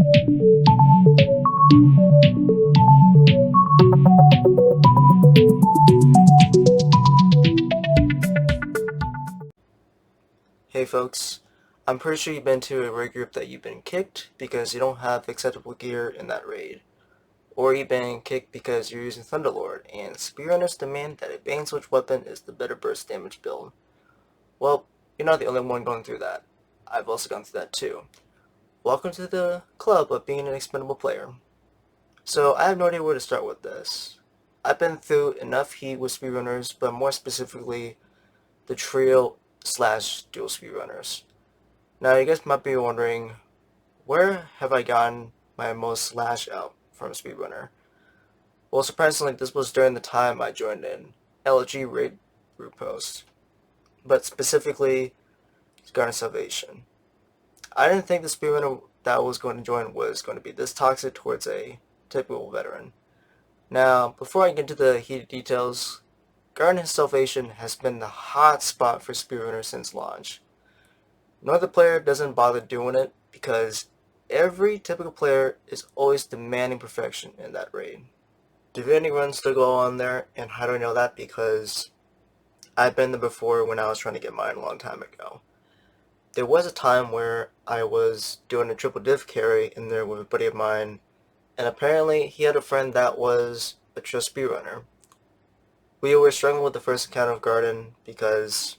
Hey folks, I'm pretty sure you've been to a raid group that you've been kicked because you don't have acceptable gear in that raid. Or you've been kicked because you're using Thunderlord and Speedrunners demand that a bane switch weapon is the better burst damage build. Well, you're not the only one going through that. I've also gone through that too. Welcome to the club of being an expendable player. So I have no idea where to start with this. I've been through enough heat with Speedrunners, but more specifically the trio slash dual Speedrunners. Now you guys might be wondering, where have I gotten my most lash out from Speedrunner? Well, surprisingly, this was during the time I joined in LFG raid group post, but specifically Garden Salvation. I didn't think the Speedrunner that I was going to join was going to be this toxic towards a typical veteran. Now, before I get into the heated details, Garden Salvation has been the hot spot for Speedrunner since launch. No other player doesn't bother doing it because every typical player is always demanding perfection in that raid. Divinity runs still go on there, and how do I know that? Because I've been there before when I was trying to get mine a long time ago. There was a time where I was doing a triple div carry in there with a buddy of mine, and apparently he had a friend that was a true speedrunner. We were struggling with the first encounter of Garden because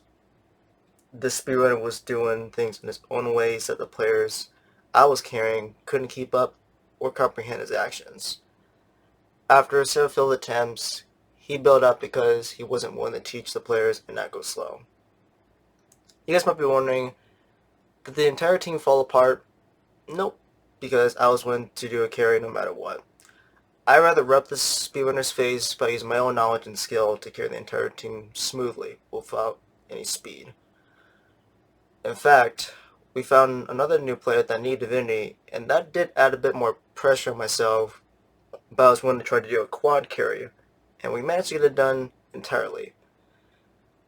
this speedrunner was doing things in his own ways that the players I was carrying couldn't keep up or comprehend his actions. After several failed attempts, he bailed out because he wasn't willing to teach the players and not go slow. You guys might be wondering, did the entire team fall apart? Nope, because I was willing to do a carry no matter what. I'd rather rep the speedrunner's face by using my own knowledge and skill to carry the entire team smoothly without any speed. In fact, we found another new player that needed Divinity, and that did add a bit more pressure on myself, but I was willing to try to do a quad carry, and we managed to get it done entirely.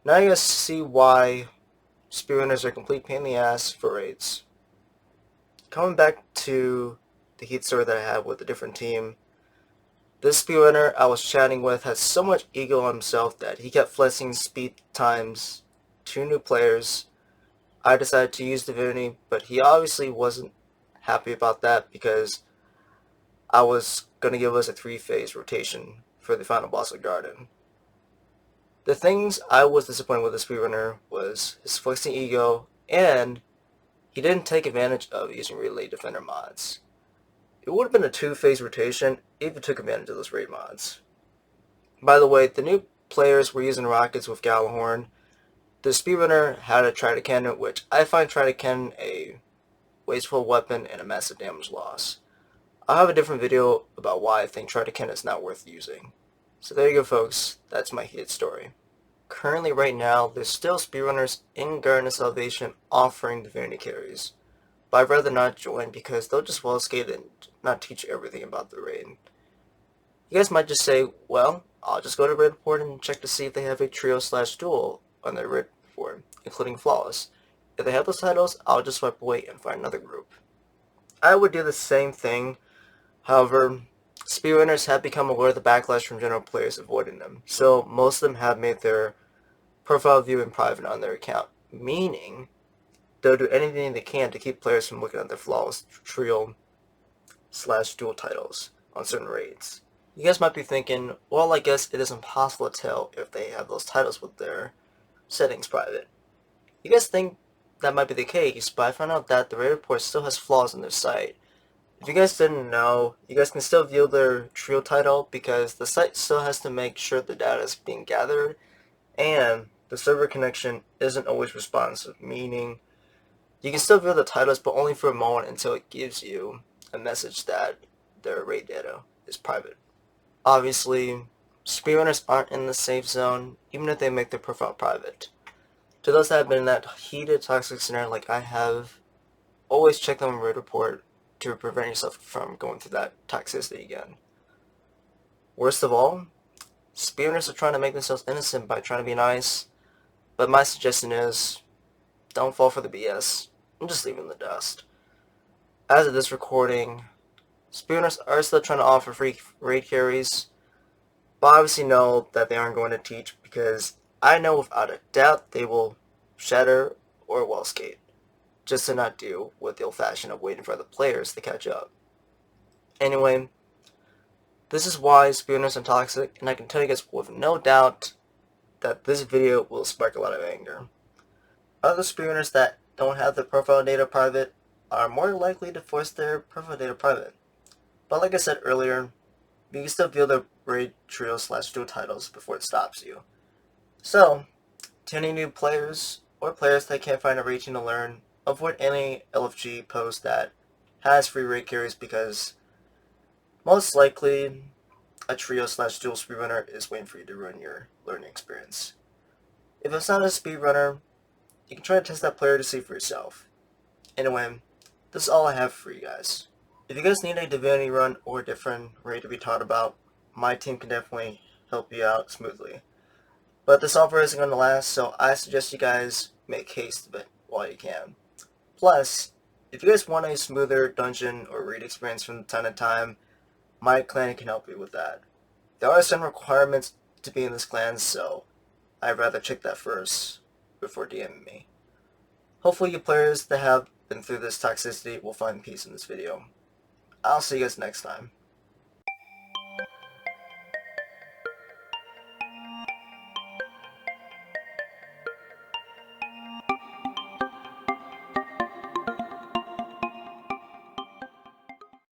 Now you guys see why Speedrunners are a complete pain in the ass for raids. Coming back to the heat story that I had with a different team, this Speedrunner I was chatting with had so much ego on himself that he kept flexing speed times to new players. I decided to use Divinity, but he obviously wasn't happy about that because I was going to give us a 3-phase rotation for the final boss of Garden. The things I was disappointed with the Speedrunner was his flexing ego, and he didn't take advantage of using Relay Defender mods. It would have been a 2-phase rotation if he took advantage of those raid mods. By the way, the new players were using rockets with Gallahorn. The Speedrunner had a Trident Cannon, which I find Trident Cannon a wasteful weapon and a massive damage loss. I'll have a different video about why I think Trident Cannon is not worth using. So there you go folks, that's my heated story. Currently right now, there's still Speedrunners in Garden of Salvation offering Divinity carries, but I'd rather not join because they'll just well skate and not teach you everything about the raid. You guys might just say, well, I'll just go to raid report and check to see if they have a trio slash duel on their raid report, including flawless. If they have those titles, I'll just swipe away and find another group. I would do the same thing, however, Speedrunners have become aware of the backlash from general players avoiding them, so most of them have made their profile view in private on their account, meaning they'll do anything they can to keep players from looking at their flawless trio slash dual titles on certain raids. You guys might be thinking, well, I guess it is impossible to tell if they have those titles with their settings private. You guys think that might be the case, but I found out that the raid report still has flaws in their site. If you guys didn't know, you guys can still view their trio title because the site still has to make sure the data is being gathered and the server connection isn't always responsive, meaning you can still view the titles but only for a moment until it gives you a message that their raid data is private. Obviously, Speedrunners aren't in the safe zone even if they make their profile private. To those that have been in that heated toxic scenario like I have, always check them on raid report to prevent yourself from going through that toxicity again. Worst of all, Speedrunners are trying to make themselves innocent by trying to be nice, but my suggestion is, don't fall for the BS and just leave it in the dust. As of this recording, Speedrunners are still trying to offer free raid carries, but I obviously know that they aren't going to teach because I know without a doubt they will Shatter or wall skate, just to not deal with the old fashion of waiting for other players to catch up. Anyway, this is why Speedrunners are toxic, and I can tell you guys with no doubt that this video will spark a lot of anger. Other Speedrunners that don't have their profile data private are more likely to force their profile data private. But like I said earlier, you can still view the raid trio / dual titles before it stops you. So, to any new players or players that can't find a raid team to learn, avoid any LFG post that has free raid carries because most likely a trio / dual speedrunner is waiting for you to ruin your learning experience. If it's not a speedrunner, you can try to test that player to see for yourself. Anyway, this is all I have for you guys. If you guys need a divinity run or a different raid to be taught about, my team can definitely help you out smoothly. But this offer isn't going to last, so I suggest you guys make haste of it while you can. Plus, if you guys want a smoother dungeon or raid experience from time to time, my clan can help you with that. There are some requirements to be in this clan, so I'd rather check that first before DMing me. Hopefully you players that have been through this toxicity will find peace in this video. I'll see you guys next time.